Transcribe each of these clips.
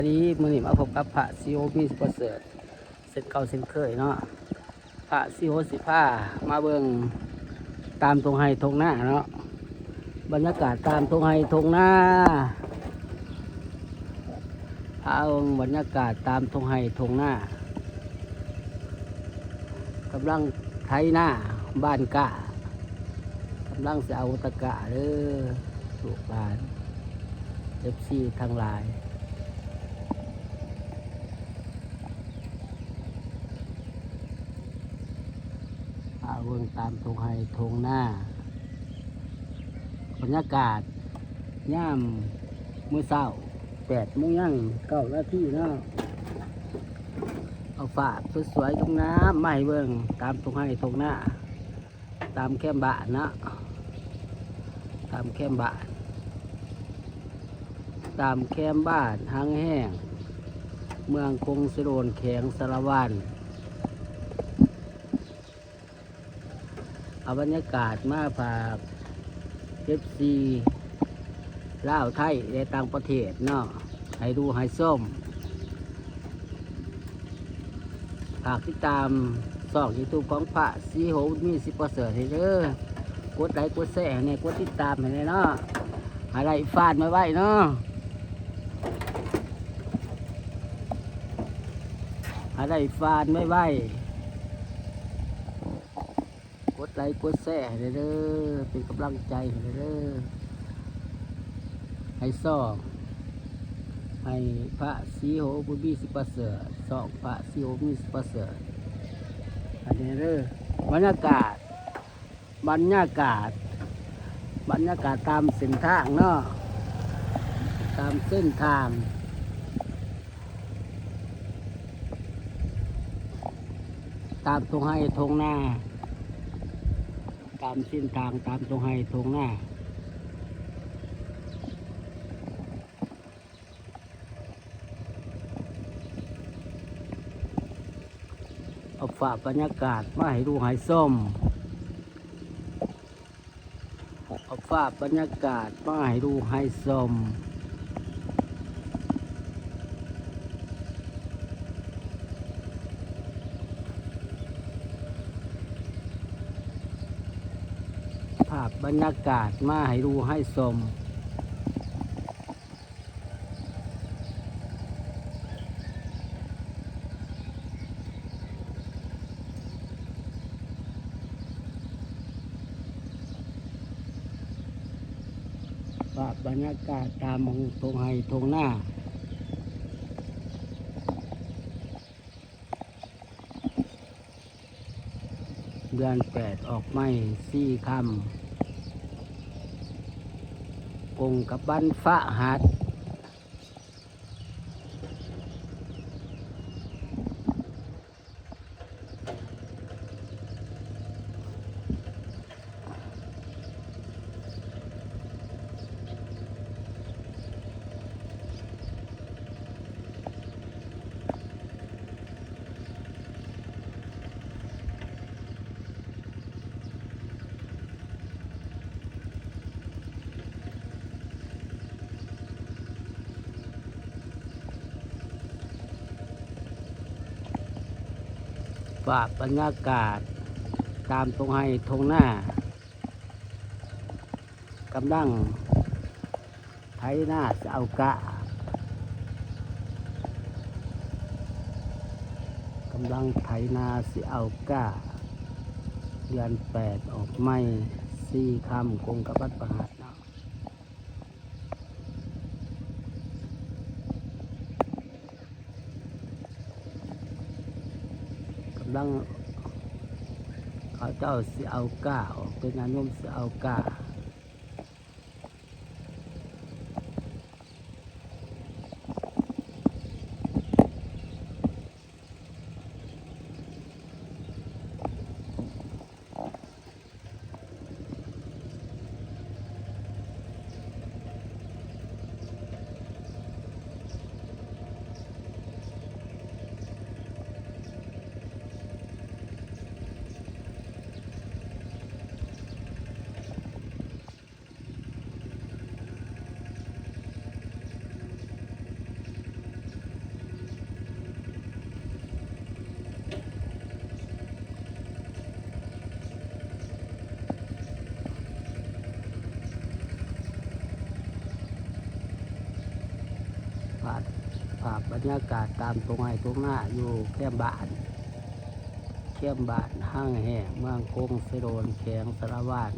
วันนี้มือนี้มาพบกับพระซีโอมีสปอร์เสร์เสร็จเก่าเส้นเคยเนาะพระซีโอสิผ้ามาเบิ่งตามตรงไฮทงหน้าเนาะบรรยากาศตามตรงไฮทงหน้าพระองค์บรรยากาศตามตรงไฮทงหน้ากำลังไถหน้าบ้านกะกำลังเสียอาตะกะเด้อลูกหลานเอฟซีทั้งหลายเบิ่งตามตรงไฮทงหน้าบรรยากาศย่ามมื้อเช้า8 โมงยัง9 นาทีเนาะเอาฝาดสวยๆตรงน้ำมาให้เบิ่งตามตรงไฮทงหน้าตามแคมบ้านนะตามแคมบ้านตามแคมบ้านหางแห้งเมืองคงสโรนแข็งสารวันเอาบรรยากาศมาฝากเอฟซีลาวไทยในต่างประเทศเนาะให้ดูให้ส้มฝากติดตามช่อง YouTube ของพระซีโหมีสิประเสริฐให้เด้อกดไลค์กดแชร์ให้กดติดตามให้เนาะอะไรฟาดมาไว้เนาะอะไรฟาดไม่ไว้กดไลค์กดแชร์ให้เด้อเป็นกำลังใจให้เด้อให้ซ่องให้พระซีโหบุบีสิประเสริฐซ่องพระซีโหมีสิประเสริฐอันนี้เด้อบรรยากาศตามเส้นทางเนาะตามเส้นทางตามตรงให้ทงหน้าตามเส้นทางตามตรงให้ทงหน้าเอาฝากบรรยากาศมาให้ดูให้ส้มเอาฝากบรรยากาศมาให้ดูให้ส้มภาพบรรยากาศมาให้ดูให้ชมภาพบรรยากาศตามตรงไฮตรงหน้าเดือน8ออกไม่4 ค่ำกงกับบ้านฟ้าหัดฝากบรรยากาศตามตรงให้ทงหน้ากำลังไถหน้าจะเอากะกำลังไถนาสิเอากะเดือน8ออกไม่4 ค่ำกงกับบ้านประหัตเนาะกำลังเขาเจ้าสิเอากะออกเป็นงานโยมสิเอากะ ภาพบรรยากาศตามตรงไห้ตรงหน้าอยู่แค่บ้านห้างแห่งเมืองกงเซโดนแข็งสารวาน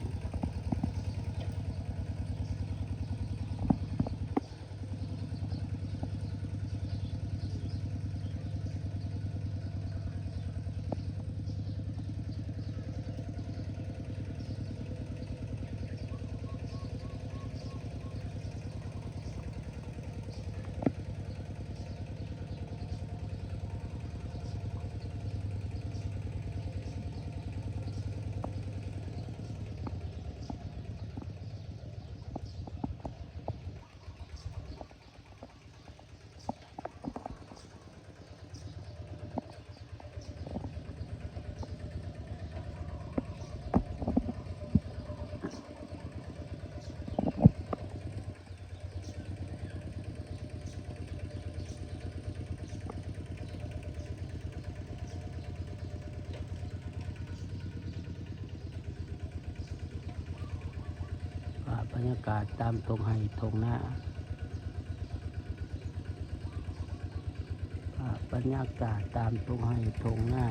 บรรยากาศตามตรงไห้ตรงหน้าบรรยากาศตามตรงไห้ตรงหน้า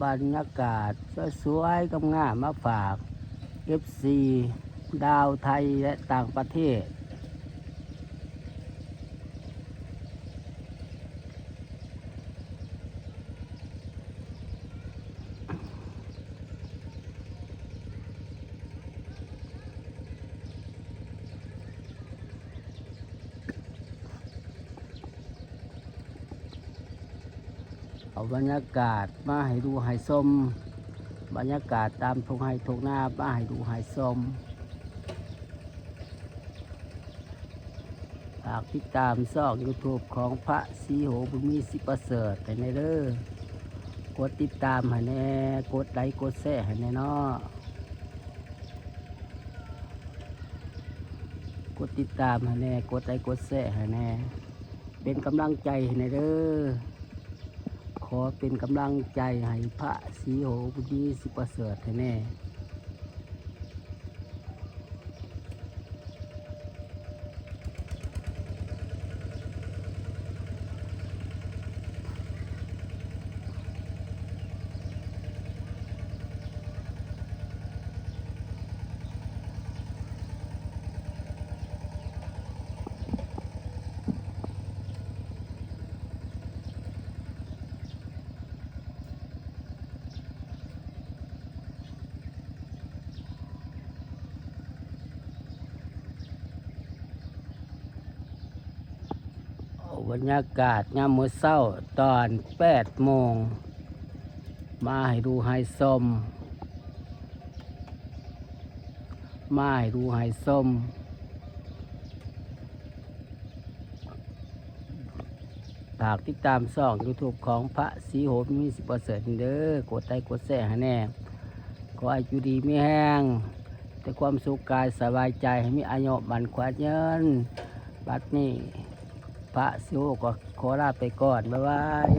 บรรยากาศสวยๆงามๆมาฝาก FC ดาวไทยและต่างประเทศเอาบรรยากาศมาให้ดูให้ชมบรรยากาศตามทงไห้ทงหน้ามาให้ดูให้ชมฝากติดตามช่อง YouTube ของพระศรีโหบุญมีสิประเสริฐในเด้อกดติดตามให้แน่กดไลค์กดแชร์ให้แน่เนาะกดติดตามให้แน่กดไลค์กดแชร์ให้แน่เป็นกำลังใจให้แน่เด้อขอเป็นกำลังใจให้พระศรีโหบุญมีสิประเสริฐให้แน่บรรยากาศยามมื้อเช้าตอน8 โมงมาให้ดูให้ชมฝากติดตามช่อง YouTube ของพระศรีโหบุญมีสิประเสริฐเด้อกดไลค์กดแชร์ให้แน่ขอให้อยู่ดีมีแห้งแต่ความสุขกายสบายใจให้มีอายุมั่นขวัญยืนบัดนี้พระศรีโหก็ขอลาไปก่อนบ๊ายบาย